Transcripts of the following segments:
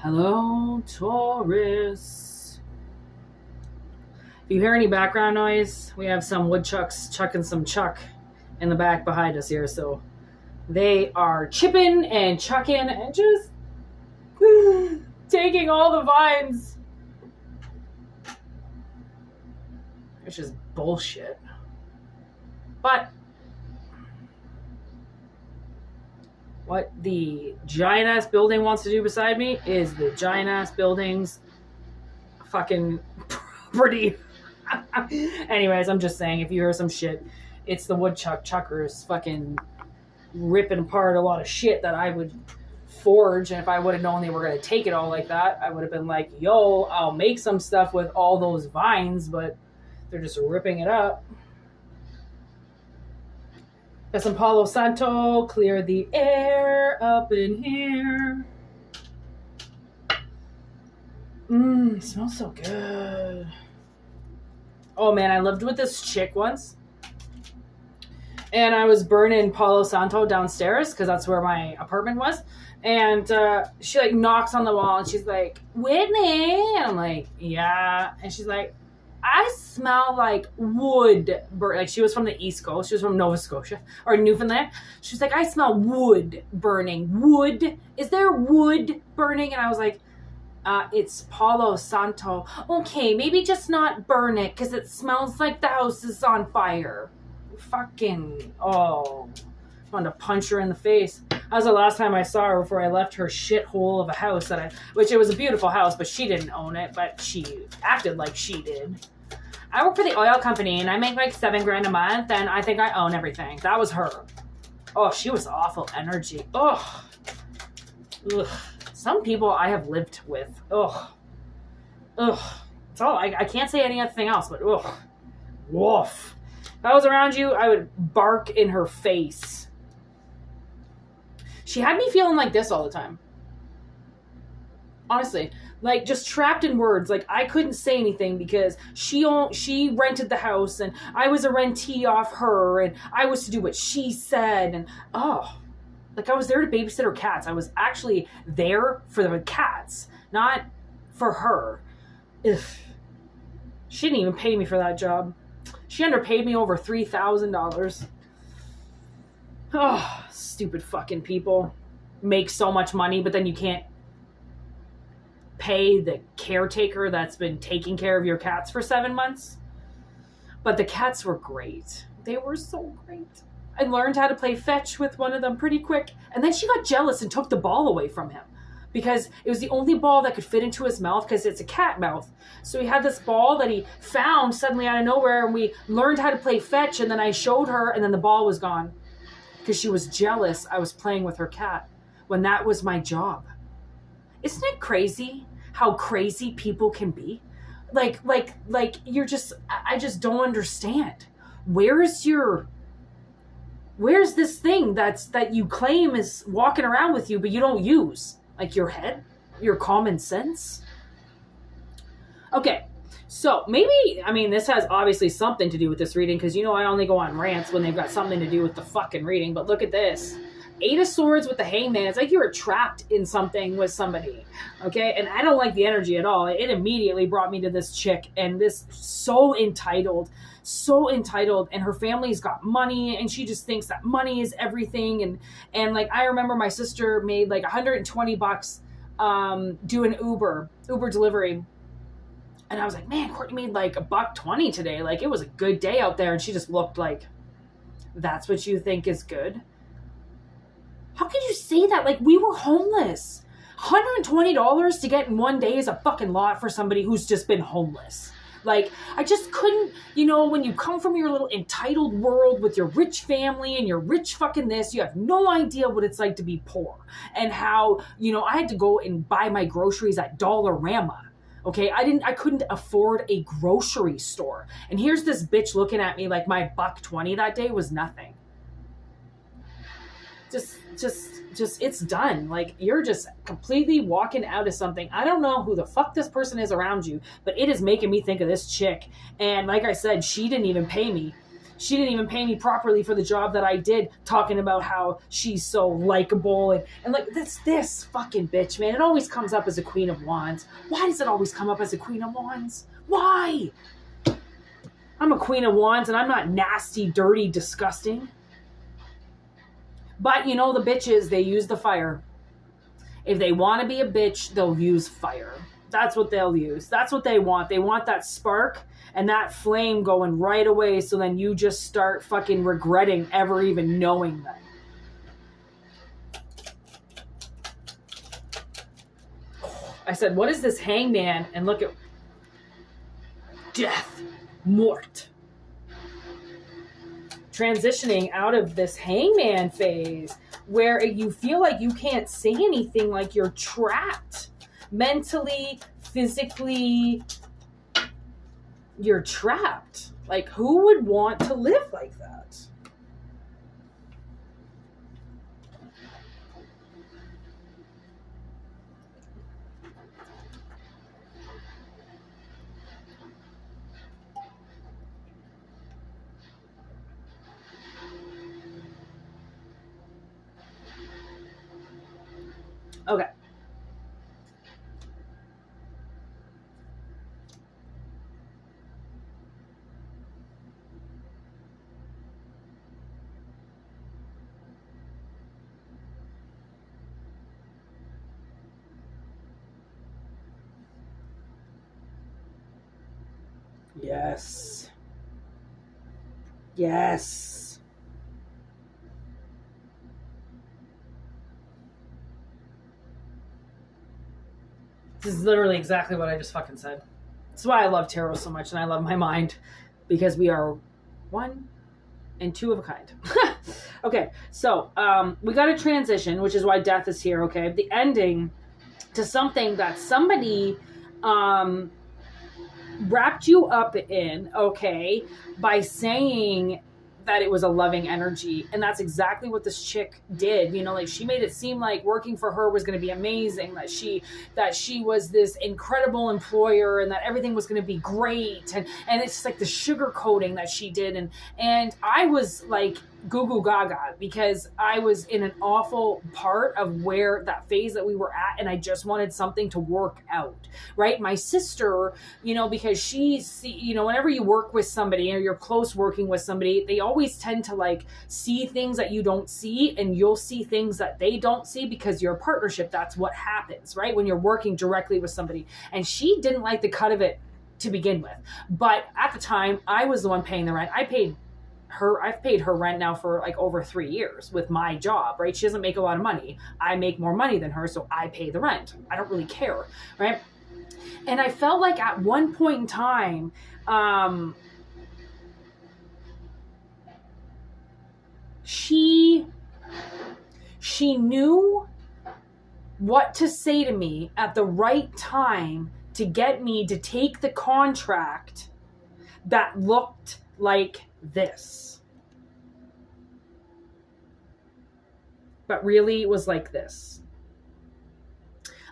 Hello, Taurus. If you hear any background noise, we have some woodchucks chucking some chuck in the back behind us here. So they are chipping and chucking and just taking all the vines. Which is bullshit. But what the giant ass building wants to do beside me is the giant ass building's fucking property. Anyways, I'm just saying, if you hear some shit, it's the woodchuck chuckers fucking ripping apart a lot of shit that I would forge. And if I would have known they were going to take it all like that, I would have been like, yo, I'll make some stuff with all those vines, but they're just ripping it up. Got some Palo Santo, clear the air up in here. It smells so good. Oh man, I lived with this chick once. And I was burning Palo Santo downstairs because that's where my apartment was. And she like knocks on the wall and she's like, Whitney. And I'm like, yeah. And she's like, I smell like wood. Like she was from the East Coast. She was from Nova Scotia or Newfoundland. She's like, I smell wood burning. Wood? Is there wood burning? And I was like, it's Palo Santo. Okay, maybe just not burn it because it smells like the house is on fire. Fucking, I wanted to punch her in the face. That was the last time I saw her before I left her shithole of a house which it was a beautiful house, but she didn't own it, but she acted like she did. I work for the oil company and I make like $7,000 a month and I think I own everything. That was her. Oh, she was awful energy. Ugh. Some people I have lived with. Ugh. It's all, I can't say anything else, but ugh. Woof. If I was around you, I would bark in her face. She had me feeling like this all the time. Honestly, like just trapped in words. Like I couldn't say anything because she rented the house and I was a rentee off her and I was to do what she said. And like I was there to babysit her cats. I was actually there for the cats, not for her. Ugh. She didn't even pay me for that job. She underpaid me over $3,000. Oh, stupid fucking people. Make so much money, but then you can't pay the caretaker that's been taking care of your cats for 7 months. But the cats were great. They were so great. I learned how to play fetch with one of them pretty quick. And then she got jealous and took the ball away from him. Because it was the only ball that could fit into his mouth because it's a cat mouth. So he had this ball that he found suddenly out of nowhere and we learned how to play fetch and then I showed her and then the ball was gone. Because she was jealous I was playing with her cat when that was my job. Isn't it crazy how crazy people can be? Like you're just, I just don't understand. Where's this thing that you claim is walking around with you but you don't use? Like your head? Your common sense? Okay, so maybe, this has obviously something to do with this reading because I only go on rants when they've got something to do with the fucking reading, but look at this. 8 of Swords with the Hangman. It's like you were trapped in something with somebody, okay? And I don't like the energy at all. It immediately brought me to this chick and this so entitled, and her family's got money and she just thinks that money is everything. And like, I remember my sister made like $120 doing Uber delivery. And I was like, man, Courtney made like $120 today. Like it was a good day out there. And she just looked like, that's what you think is good? How could you say that? Like we were homeless. $120 to get in one day is a fucking lot for somebody who's just been homeless. Like, I just couldn't, when you come from your little entitled world with your rich family and your rich fucking this, you have no idea what it's like to be poor. And how, I had to go and buy my groceries at Dollarama. Okay, I couldn't afford a grocery store. And here's this bitch looking at me like my $120 that day was nothing. Just it's done. Like you're just completely walking out of something. I don't know who the fuck this person is around you, but it is making me think of this chick. And like I said, she didn't even pay me. She didn't even pay me properly for the job that I did, talking about how she's so likable. And like, this fucking bitch, man. It always comes up as a Queen of Wands. Why does it always come up as a Queen of Wands? Why? I'm a Queen of Wands and I'm not nasty, dirty, disgusting. But you know, the bitches, they use the fire. If they want to be a bitch, they'll use fire. That's what they'll use. That's what they want. They want that spark and that flame going right away, so then you just start fucking regretting ever even knowing them. I said, what is this hangman? And look at death, mort. Transitioning out of this hangman phase where you feel like you can't say anything, like you're trapped mentally, physically. You're trapped. Like, who would want to live like that? Okay. Yes. Yes. This is literally exactly what I just fucking said. That's why I love tarot so much and I love my mind, because we are one and two of a kind. Okay, so we got a transition, which is why death is here, okay? The ending to something that somebody wrapped you up in, okay, by saying that it was a loving energy. And that's exactly what this chick did. You know, like, she made it seem like working for her was going to be amazing, that she was this incredible employer and that everything was going to be great. And it's just like the sugarcoating that she did. And I was like goo goo gaga, because I was in an awful part of where that phase that we were at, and I just wanted something to work out, right? My sister, you know, because she's, you know, whenever you work with somebody or you're close working with somebody, they always tend to like see things that you don't see, and you'll see things that they don't see, because you're a partnership. That's what happens, right? When you're working directly with somebody. And she didn't like the cut of it to begin with, but at the time I was the one paying the rent. I've paid her rent now for like over 3 years with my job, right? She doesn't make a lot of money. I make more money than her, so I pay the rent. I don't really care, right? And I felt like at one point in time, she knew what to say to me at the right time to get me to take the contract that looked like this. But really it was like this.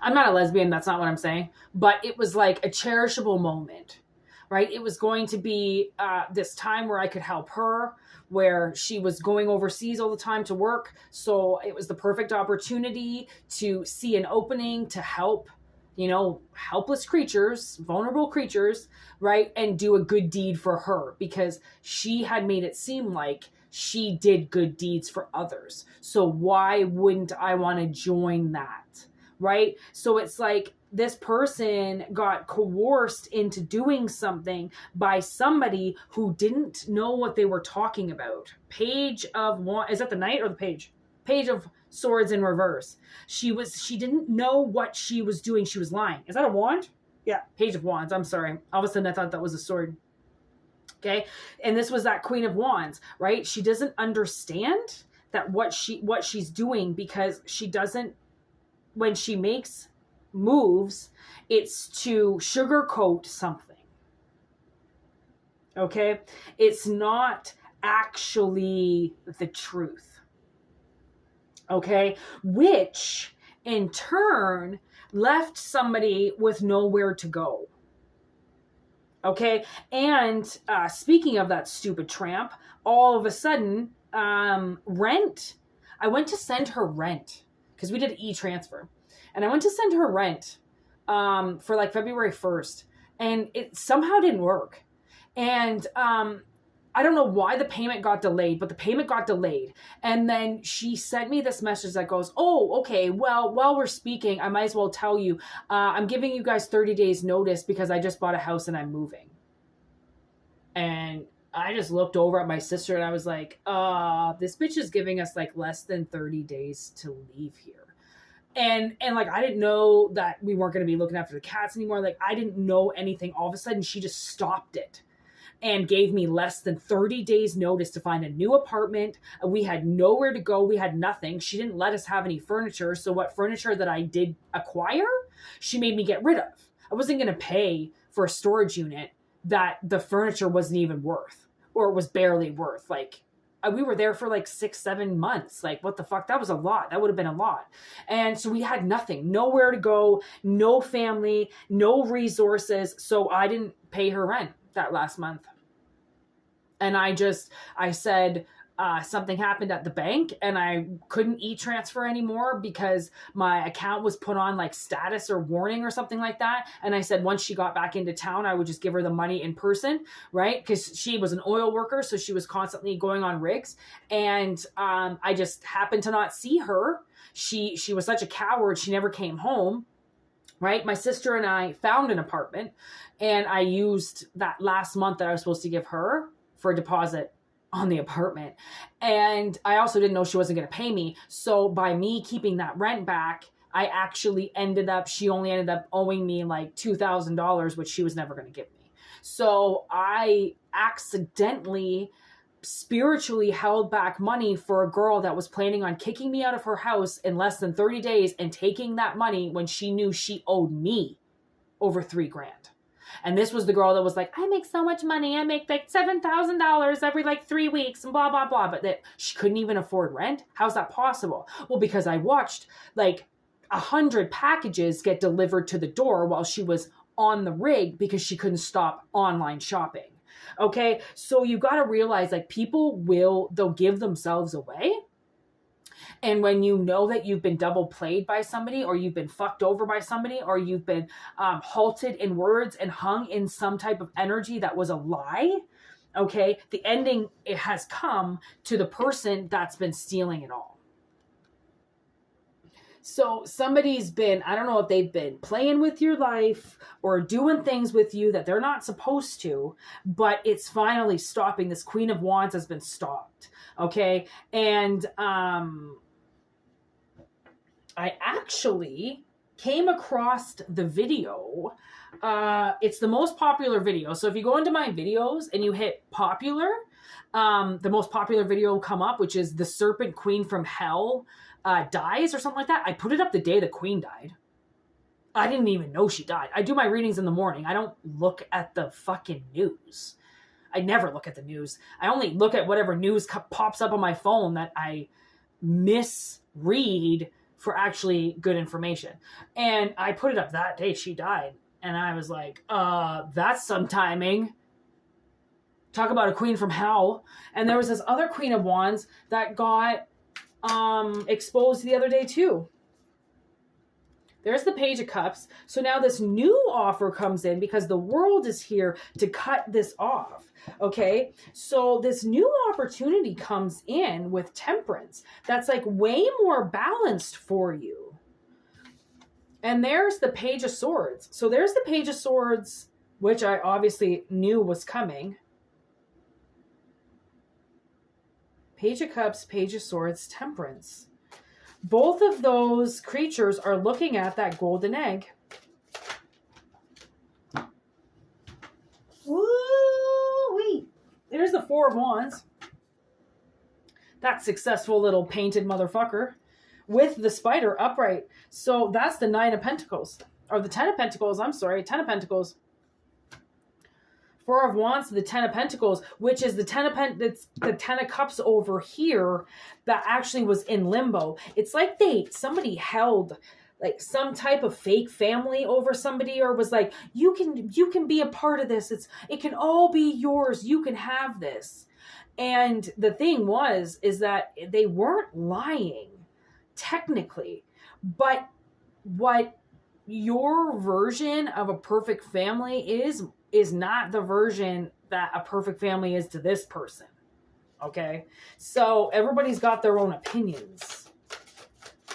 I'm not a lesbian, that's not what I'm saying, but it was like a cherishable moment, right? It was going to be this time where I could help her, where she was going overseas all the time to work. So it was the perfect opportunity to see an opening to help, you know, helpless creatures, vulnerable creatures, right? And do a good deed for her, because she had made it seem like she did good deeds for others. So why wouldn't I want to join that, right? So it's like this person got coerced into doing something by somebody who didn't know what they were talking about. Page of Wands, is that the knight or the page? Page of Swords in reverse. She didn't know what she was doing. She was lying. Is that a wand? Yeah, Page of Wands. I'm sorry. All of a sudden I thought that was a sword. Okay. And this was that Queen of Wands, right? She doesn't understand that what she's doing, because she doesn't, when she makes moves, it's to sugarcoat something. Okay. It's not actually the truth. Okay. Which in turn left somebody with nowhere to go. Okay. And speaking of that stupid tramp, all of a sudden, rent, I went to send her rent because we did e-transfer. And I went to send her rent for like February 1st. And it somehow didn't work. And I don't know why the payment got delayed, but the payment got delayed. And then she sent me this message that goes, oh, okay, well, while we're speaking, I might as well tell you, I'm giving you guys 30 days notice because I just bought a house and I'm moving. And I just looked over at my sister and I was like, this bitch is giving us like less than 30 days to leave here. And like, I didn't know that we weren't going to be looking after the cats anymore. Like, I didn't know anything. All of a sudden, she just stopped it and gave me less than 30 days notice to find a new apartment. We had nowhere to go. We had nothing. She didn't let us have any furniture. So what furniture that I did acquire, she made me get rid of. I wasn't going to pay for a storage unit that the furniture wasn't even worth, or it was barely worth. Like, we were there for like 6-7 months. Like, what the fuck? That was a lot. That would have been a lot. And so we had nothing, nowhere to go, no family, no resources. So I didn't pay her rent that last month. And I said, something happened at the bank and I couldn't e-transfer anymore because my account was put on like status or warning or something like that. And I said, once she got back into town, I would just give her the money in person, right? Because she was an oil worker. So she was constantly going on rigs. And I just happened to not see her. She was such a coward. She never came home. Right? My sister and I found an apartment and I used that last month that I was supposed to give her for a deposit on the apartment. And I also didn't know she wasn't going to pay me. So by me keeping that rent back, she only ended up owing me like $2,000, which she was never going to give me. So I accidentally spiritually held back money for a girl that was planning on kicking me out of her house in less than 30 days and taking that money when she knew she owed me over $3,000. And this was the girl that was like, I make so much money. I make like $7,000 every like 3 weeks and blah, blah, blah. But that she couldn't even afford rent. How's that possible? Well, because I watched like 100 packages get delivered to the door while she was on the rig because she couldn't stop online shopping. Okay. So you got to realize like they'll give themselves away. And when you know that you've been double played by somebody, or you've been fucked over by somebody, or you've been halted in words and hung in some type of energy that was a lie, okay, the ending, it has come to the person that's been stealing it all. So somebody's been, I don't know if they've been playing with your life or doing things with you that they're not supposed to, but it's finally stopping. This Queen of Wands has been stopped. Okay. And, I actually came across the video. It's the most popular video. So if you go into my videos and you hit popular, the most popular video will come up, which is the Serpent Queen from Hell dies or something like that. I put it up the day the Queen died. I didn't even know she died. I do my readings in the morning. I don't look at the fucking news. I never look at the news. I only look at whatever news pops up on my phone that I misread for actually good information. And I put it up that day she died. And I was like, that's some timing. Talk about a queen from hell. And there was this other Queen of Wands that got exposed the other day too. There's the Page of Cups. So now this new offer comes in because the world is here to cut this off. Okay. So this new opportunity comes in with Temperance. That's like way more balanced for you. And there's the Page of Swords. So there's the Page of Swords, which I obviously knew was coming. Page of Cups, Page of Swords, Temperance. Both of those creatures are looking at that golden egg. Woo-wee. There's the Four of Wands. That successful little painted motherfucker with the spider upright. So that's the Nine of Pentacles. Or the Ten of Pentacles. I'm sorry. Ten of Pentacles. Four of Wands to the Ten of Pentacles, which is the Ten of Cups over here that actually was in limbo. It's like somebody held like some type of fake family over somebody, or was like, you can be a part of this. It can all be yours. You can have this. And the thing is that they weren't lying technically, but what your version of a perfect family is not the version that a perfect family is to this person. Okay. So everybody's got their own opinions.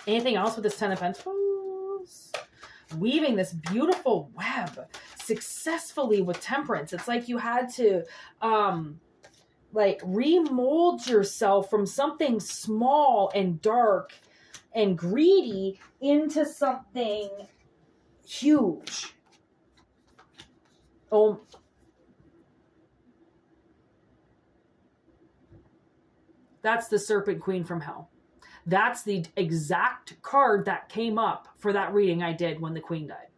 Anything else with this 10 of Pentacles? Weaving this beautiful web successfully with Temperance. It's like you had to like remold yourself from something small and dark and greedy into something huge. Oh, that's the Serpent Queen from Hell. That's the exact card that came up for that reading I did when the Queen died.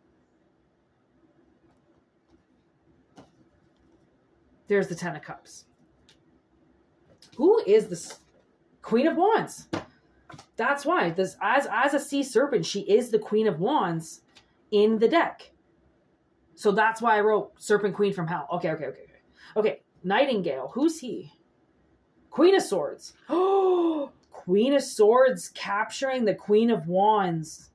There's the 10 of Cups. Who is this Queen of Wands? That's why this, as a sea serpent, she is the Queen of Wands in the deck. So that's why I wrote Serpent Queen from Hell. Okay. Nightingale. Who's he? Queen of Swords. Oh, Queen of Swords capturing the Queen of Wands.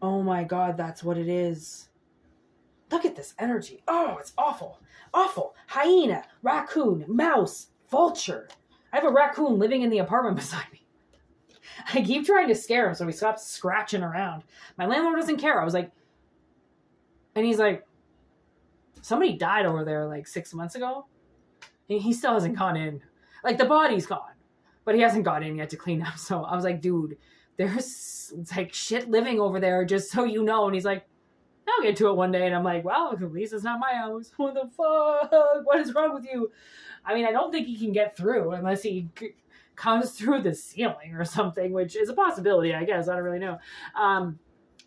Oh my God, that's what it is. Look at this energy. Oh, it's awful. Awful. Hyena, raccoon, mouse, vulture. I have a raccoon living in the apartment beside me. I keep trying to scare him so he stops scratching around. My landlord doesn't care. I was like, and he's like, somebody died over there like 6 months ago. And he still hasn't gone in. Like the body's gone, but he hasn't gone in yet to clean up. So I was like, dude, there's like shit living over there, just so you know. And he's like, I'll get to it one day. And I'm like, well, at least it's not my house. What the fuck? What is wrong with you? I mean, I don't think he can get through unless he comes through the ceiling or something, which is a possibility, I guess. I don't really know.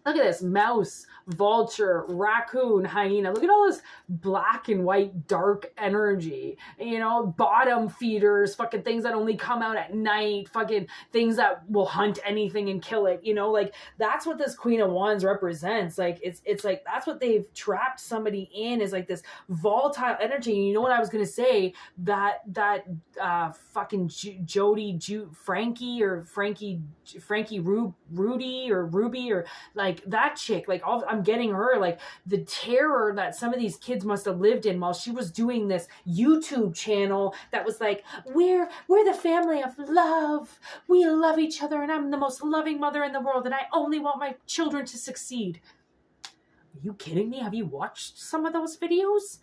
Look at this. Mouse, vulture, raccoon, hyena. Look at all this black and white dark energy. You know, bottom feeders, fucking things that only come out at night, fucking things that will hunt anything and kill it. You know, like that's what this Queen of Wands represents. Like it's like that's what they've trapped somebody in, is like this volatile energy. And you know what I was gonna say? That fucking Frankie Rudy or Ruby or like that chick, like I'm getting her, like the terror that some of these kids must have lived in while she was doing this YouTube channel that was like, we're the family of love. We love each other and I'm the most loving mother in the world and I only want my children to succeed. Are you kidding me? Have you watched some of those videos?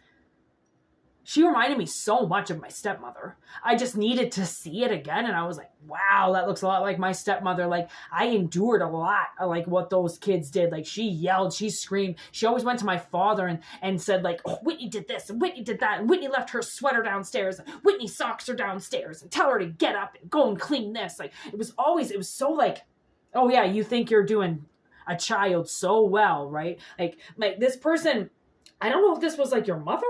She reminded me so much of my stepmother. I just needed to see it again. And I was like, wow, that looks a lot like my stepmother. Like I endured a lot of like what those kids did. Like she yelled, she screamed. She always went to my father and said like, oh, Whitney did this and Whitney did that. And Whitney left her sweater downstairs. And Whitney's socks are downstairs and tell her to get up and go and clean this. Like it was so like, oh yeah, you think you're doing a child so well, right? Like this person, I don't know if this was like your mother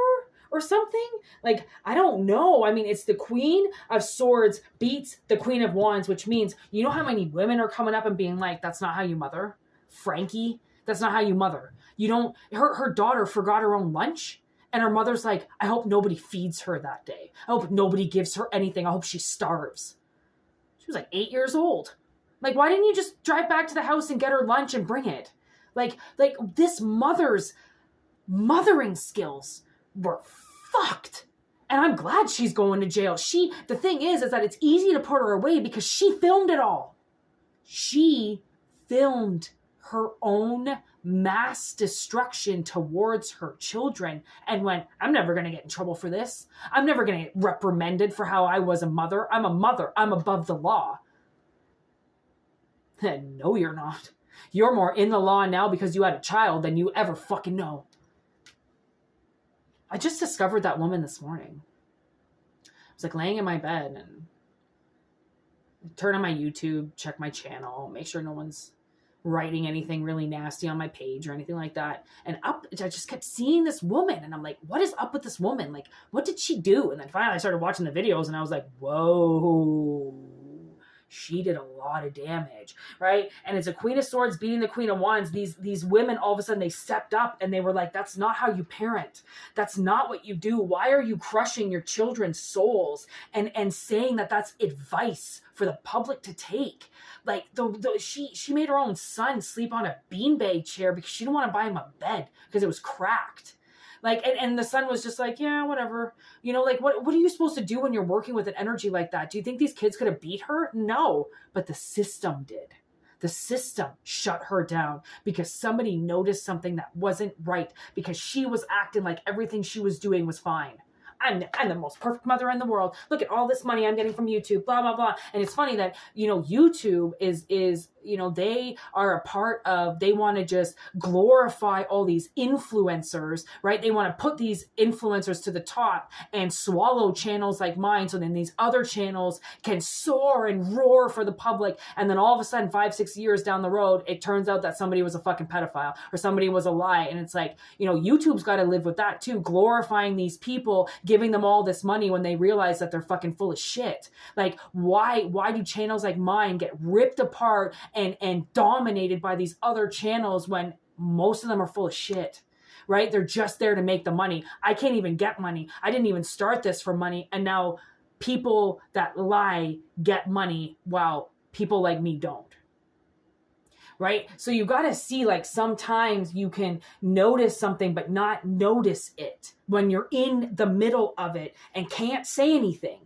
or something. Like, I don't know. I mean, it's the Queen of Swords beats the Queen of Wands, which means, you know how many women are coming up and being like, that's not how you mother? Frankie, that's not how you mother. You don't, her daughter forgot her own lunch. And her mother's like, I hope nobody feeds her that day. I hope nobody gives her anything. I hope she starves. She was like 8 years old. Like, why didn't you just drive back to the house and get her lunch and bring it? Like this mother's mothering skills were fucked. And I'm glad she's going to jail. The thing is that it's easy to put her away because she filmed it all. She filmed her own mass destruction towards her children and went, I'm never going to get in trouble for this. I'm never going to get reprimanded for how I was a mother. I'm a mother. I'm above the law. No, you're not. You're more in the law now because you had a child than you ever fucking know. I just discovered that woman this morning. I was like laying in my bed and turn on my YouTube, check my channel, make sure no one's writing anything really nasty on my page or anything like that. And I just kept seeing this woman, and I'm like, what is up with this woman? Like, what did she do? And then finally I started watching the videos, and I was like, whoa, she did a lot of damage, right? And it's a Queen of Swords beating the Queen of Wands. These women, all of a sudden, they stepped up and they were like, that's not how you parent. That's not what you do. Why are you crushing your children's souls and saying that that's advice for the public to take? Like, she made her own son sleep on a beanbag chair because she didn't want to buy him a bed because it was cracked. Like, and the son was just like, yeah, whatever. You know, like, what are you supposed to do when you're working with an energy like that? Do you think these kids could have beat her? No, but the system did. The system shut her down because somebody noticed something that wasn't right, because she was acting like everything she was doing was fine. I'm the most perfect mother in the world. Look at all this money I'm getting from YouTube, blah, blah, blah. And it's funny that, you know, YouTube is, you know, they are a part of, they want to just glorify all these influencers, right? They want to put these influencers to the top and swallow channels like mine. So then these other channels can soar and roar for the public. And then all of a sudden, 5-6 years down the road, it turns out that somebody was a fucking pedophile or somebody was a lie. And it's like, you know, YouTube's got to live with that too, glorifying these people, giving them all this money when they realize that they're fucking full of shit. Like, why do channels like mine get ripped apart and dominated by these other channels when most of them are full of shit, right? They're just there to make the money. I can't even get money. I didn't even start this for money. And now people that lie get money while people like me don't. Right? So you got to see, like, sometimes you can notice something, but not notice it when you're in the middle of it and can't say anything.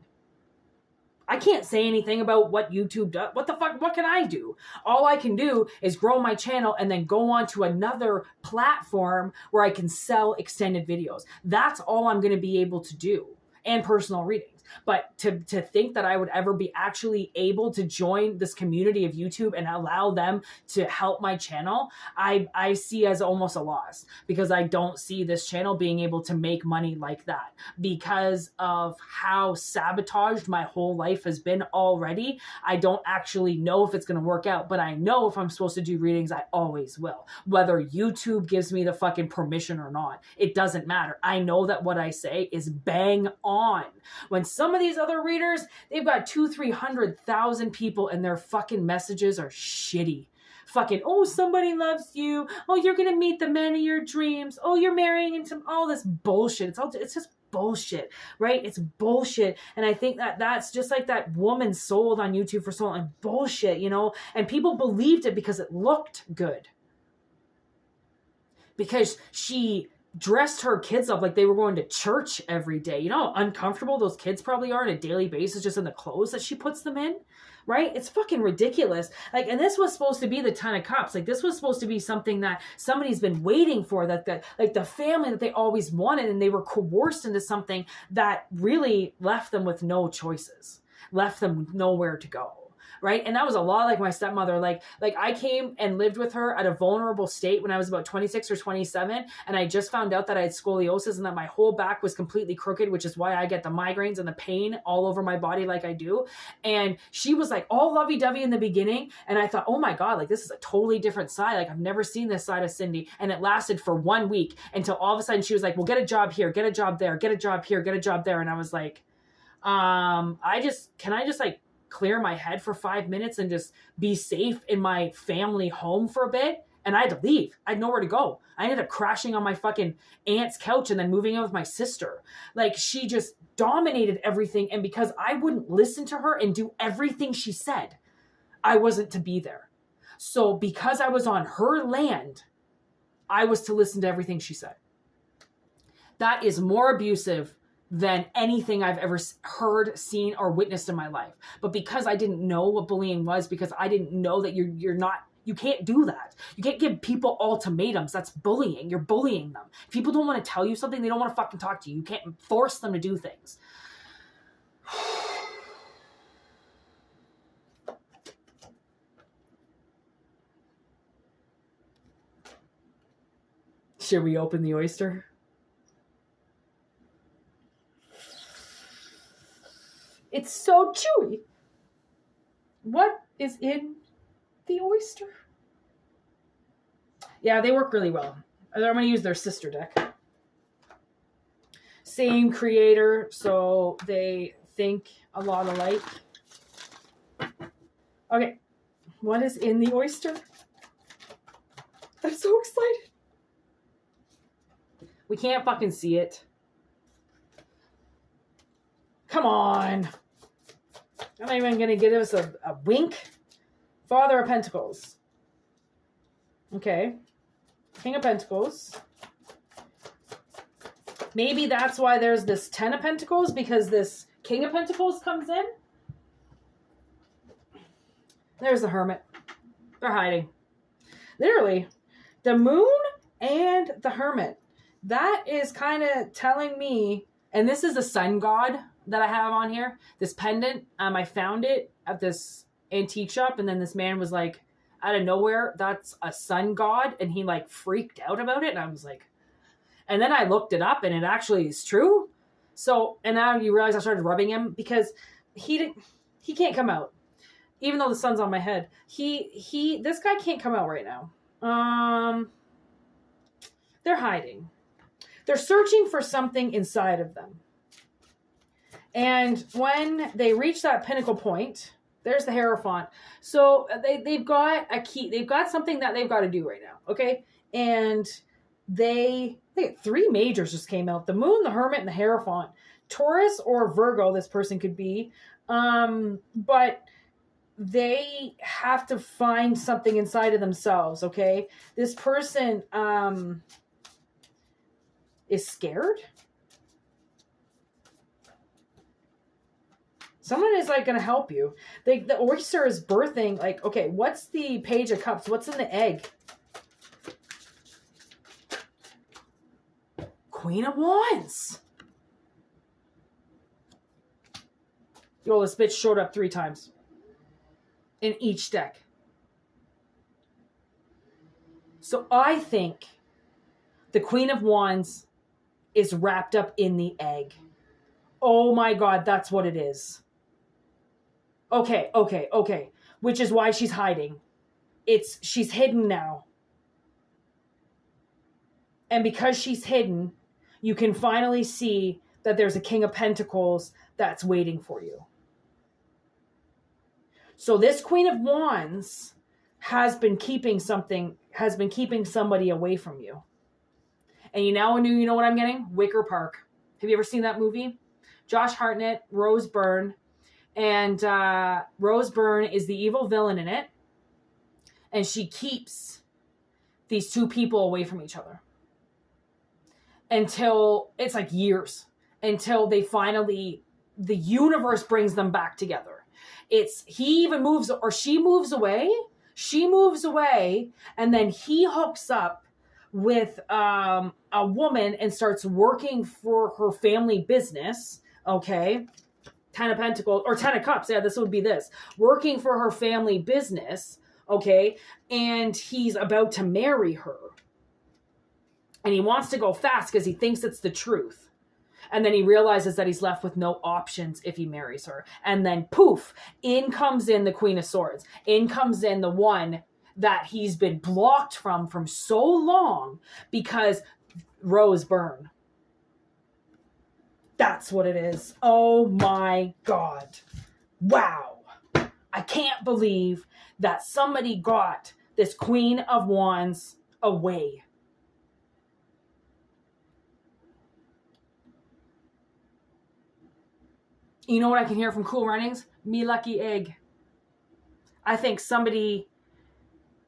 I can't say anything about what YouTube does. What the fuck? What can I do? All I can do is grow my channel and then go on to another platform where I can sell extended videos. That's all I'm going to be able to do, and personal readings. But to think that I would ever be actually able to join this community of YouTube and allow them to help my channel, I see as almost a loss, because I don't see this channel being able to make money like that because of how sabotaged my whole life has been already. I don't actually know if it's going to work out, but I know if I'm supposed to do readings, I always will. Whether YouTube gives me the fucking permission or not, it doesn't matter. I know that what I say is bang on. When some of these other readers, they've got 200,000-300,000 people and their fucking messages are shitty. Fucking, oh, somebody loves you. Oh, you're going to meet the man of your dreams. Oh, you're marrying into all this bullshit. It's just bullshit, right? It's bullshit. And I think that that's just like that woman sold on YouTube for so long. Bullshit, you know? And people believed it because it looked good. Because she dressed her kids up like they were going to church every day. You know how uncomfortable those kids probably are on a daily basis just in the clothes that she puts them in, right? It's fucking ridiculous. Like, and this was supposed to be the Ten of Cups. Like, this was supposed to be something that somebody's been waiting for, that like the family that they always wanted, and they were coerced into something that really left them with no choices, left them nowhere to go. Right. And that was a lot like my stepmother. Like I came and lived with her at a vulnerable state when I was about 26 or 27. And I just found out that I had scoliosis and that my whole back was completely crooked, which is why I get the migraines and the pain all over my body like I do. And she was like all lovey-dovey in the beginning. And I thought, oh my God, like this is a totally different side. Like I've never seen this side of Cindy. And it lasted for 1 week until all of a sudden she was like, well, get a job here, get a job there, get a job here, get a job there. And I was like, can I just like clear my head for 5 minutes and just be safe in my family home for a bit? And I had to leave. I had nowhere to go. I ended up crashing on my fucking aunt's couch and then moving in with my sister. Like, she just dominated everything. And because I wouldn't listen to her and do everything she said, I wasn't to be there. So because I was on her land, I was to listen to everything she said. That is more abusive than anything I've ever heard, seen, or witnessed in my life. But because I didn't know what bullying was, because I didn't know that you can't do that. You can't give people ultimatums. That's bullying. You're bullying them. If people don't want to tell you something, they don't want to fucking talk to you. You can't force them to do things. Should we open the oyster? It's so chewy. What is in the oyster? Yeah, they work really well. I'm going to use their sister deck. Same creator, so they think a lot alike. Okay, what is in the oyster? I'm so excited. We can't fucking see it. Come on. I'm not even going to give us a wink. Father of Pentacles. Okay. King of Pentacles. Maybe that's why there's this Ten of Pentacles, because this King of Pentacles comes in. There's the Hermit. They're hiding. Literally, the Moon and the Hermit. That is kind of telling me, and this is the sun god that I have on here, this pendant. I found it at this antique shop, and then this man was like, out of nowhere, that's a sun god, and he like freaked out about it, and I was like, and then I looked it up, and it actually is true. So, and now you realize I started rubbing him because he can't come out, even though the sun's on my head. This guy can't come out right now. They're hiding. They're searching for something inside of them. And when they reach that pinnacle point, there's the Hierophant. So they've got a key. They've got something that they've got to do right now. Okay. And they 3 majors just came out. The Moon, the Hermit, and the Hierophant. Taurus or Virgo, this person could be. But they have to find something inside of themselves. Okay. This person, is scared. Someone is like going to help you. The oyster is birthing. Like, okay, what's the Page of Cups? What's in the egg? Queen of Wands. Yo, this bitch showed up 3 times in each deck. So I think the Queen of Wands is wrapped up in the egg. Oh my God, that's what it is. Okay. Which is why she's hiding. She's hidden now. And because she's hidden, you can finally see that there's a King of Pentacles that's waiting for you. So this Queen of Wands has been keeping somebody away from you. And you know what I'm getting? Wicker Park. Have you ever seen that movie? Josh Hartnett, Rose Byrne. And Rose Byrne is the evil villain in it. And she keeps these 2 people away from each other. Until, it's like years. Until they finally, the universe brings them back together. He even moves, or she moves away. She moves away. And then he hooks up with a woman and starts working for her family business. Okay. 10 of Pentacles, or 10 of Cups. Yeah, this would be this. Working for her family business. Okay. And he's about to marry her. And he wants to go fast because he thinks it's the truth. And then he realizes that he's left with no options if he marries her. And then poof, in comes in the Queen of Swords. In comes in the one that he's been blocked from so long because Rose Byrne. That's what it is. Oh my God. Wow. I can't believe that somebody got this Queen of Wands away. You know what I can hear from Cool Runnings? Me lucky egg. I think somebody,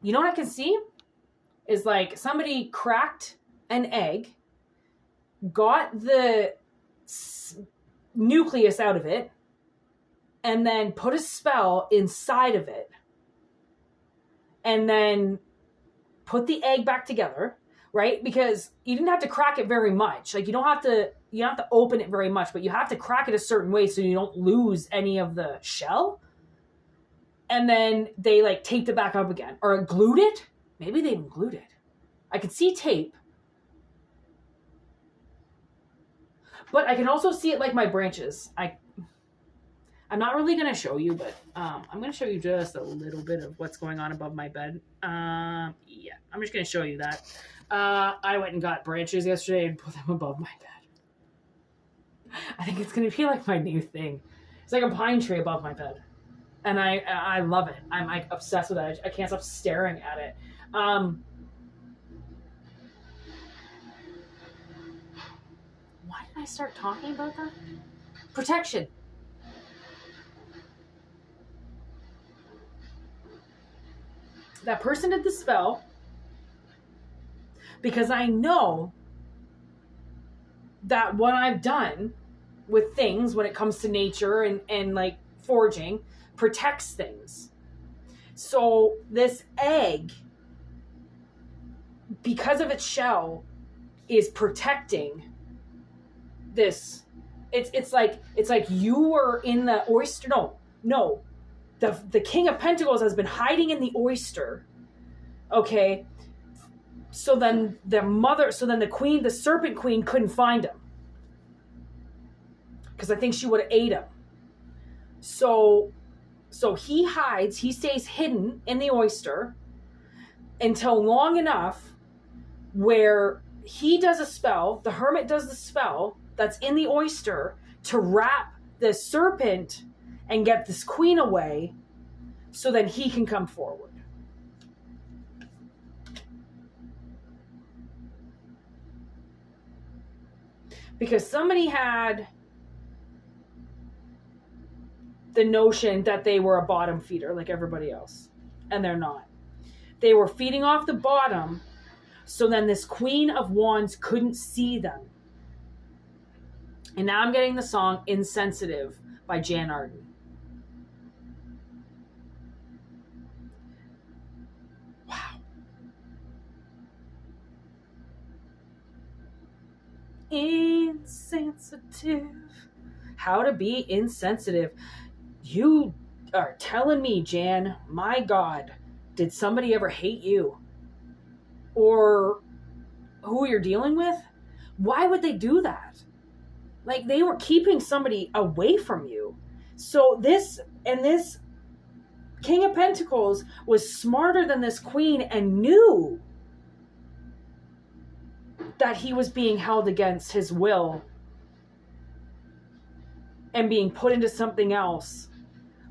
you know what I can see? Is like somebody cracked an egg, got the nucleus out of it, and then put a spell inside of it. And then put the egg back together, right? Because you didn't have to crack it very much. Like you don't have to open it very much, but you have to crack it a certain way so you don't lose any of the shell. And then they like taped it back up again, or glued it. Maybe they even glued it. I could see tape. But I can also see it like my branches. I I'm not really going to show you, but I'm going to show you just a little bit of what's going on above my bed. Yeah, I'm just going to show you that. I went and got branches yesterday and put them above my bed. I think it's going to be like my new thing. It's like a pine tree above my bed. And I love it. I'm like obsessed with it. I can't stop staring at it. Why did I start talking about that? Protection. That person did the spell because I know that what I've done with things when it comes to nature and like forging protects things. So this egg, because of its shell, is protecting this. It's like you were in the oyster. No. The King of Pentacles has been hiding in the oyster. Okay. So then the queen, the Serpent Queen, couldn't find him. Because I think she would have ate him. So he hides, he stays hidden in the oyster until long enough where he does a spell, the hermit does the spell that's in the oyster to wrap the serpent and get this queen away so then he can come forward. Because somebody had the notion that they were a bottom feeder like everybody else. And they're not. They were feeding off the bottom, so then this Queen of Wands couldn't see them. And now I'm getting the song Insensitive by Jan Arden. Wow. Insensitive. How to be insensitive. You are telling me, Jan, my God, did somebody ever hate you? Or who you're dealing with? Why would they do that? Like, they were keeping somebody away from you. So this King of Pentacles was smarter than this queen and knew that he was being held against his will and being put into something else.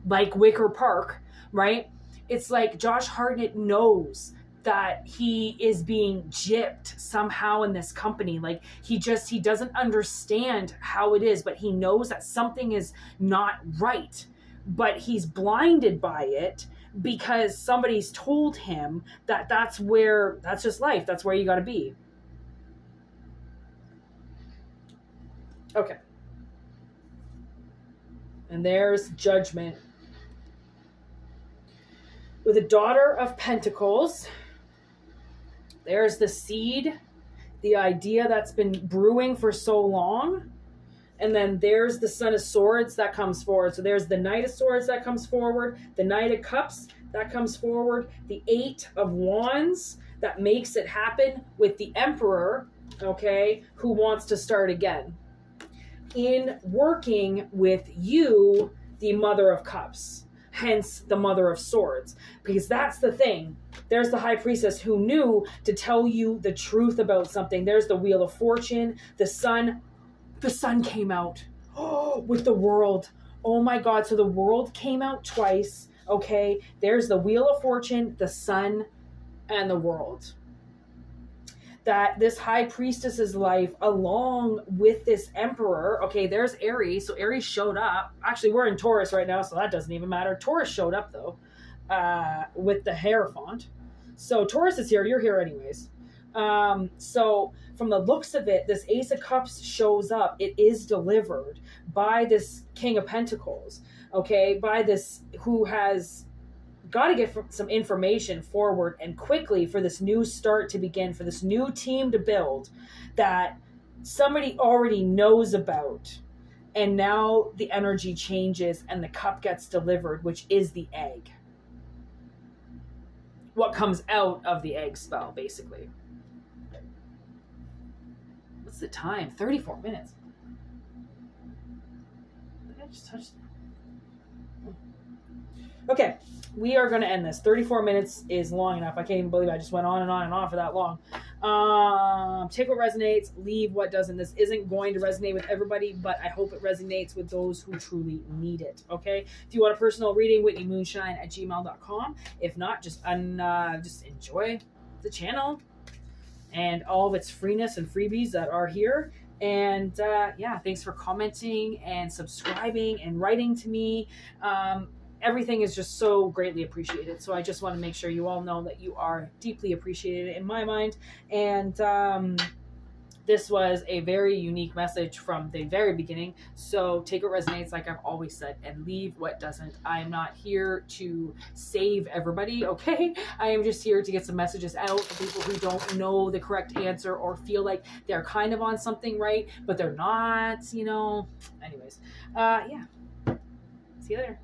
Like Wicker Park, right? It's like Josh Hartnett knows that he is being gypped somehow in this company. Like he doesn't understand how it is, but he knows that something is not right. But he's blinded by it because somebody's told him that that's just life. That's where you got to be. Okay. And there's Judgment. With the Daughter of Pentacles, there's the seed, the idea that's been brewing for so long. And then there's the Son of Swords that comes forward. So there's the Knight of Swords that comes forward, the Knight of Cups that comes forward, the Eight of Wands that makes it happen with the Emperor, okay, who wants to start again. In working with you, the Mother of Cups. Hence the Mother of Swords, because that's the thing. There's the High Priestess who knew to tell you the truth about something. There's the Wheel of Fortune, the Sun. The Sun came out with the World. Oh my God. So the World came out twice. Okay. There's the Wheel of Fortune, the Sun, and the World. That this High Priestess's life, along with this Emperor, okay, there's Aries. So Aries showed up. Actually, we're in Taurus right now, so that doesn't even matter. Taurus showed up, though, with the Hierophant. So Taurus is here. You're here anyways. So from the looks of it, this Ace of Cups shows up. It is delivered by this King of Pentacles, okay, by this who has got to get some information forward and quickly for this new start to begin, for this new team to build that somebody already knows about. And now the energy changes and the cup gets delivered, which is the egg. What comes out of the egg spell, basically. What's the time? 34 minutes. Did I just touch that? Okay, we are going to end this. 34 minutes is long enough. I can't even believe I just went on and on and on for that long. Take what resonates, leave what doesn't. This isn't going to resonate with everybody, but I hope it resonates with those who truly need it. Okay, if you want a personal reading, whitneymoonshine@gmail.com. If not, just enjoy the channel and all of its freeness and freebies that are here. And yeah, thanks for commenting and subscribing and writing to me. Everything is just so greatly appreciated. So I just want to make sure you all know that you are deeply appreciated in my mind. And this was a very unique message from the very beginning. So take what resonates, like I've always said, and leave what doesn't. I'm not here to save everybody, okay? I am just here to get some messages out for people who don't know the correct answer or feel like they're kind of on something right, but they're not, you know. Anyways, yeah. See you later.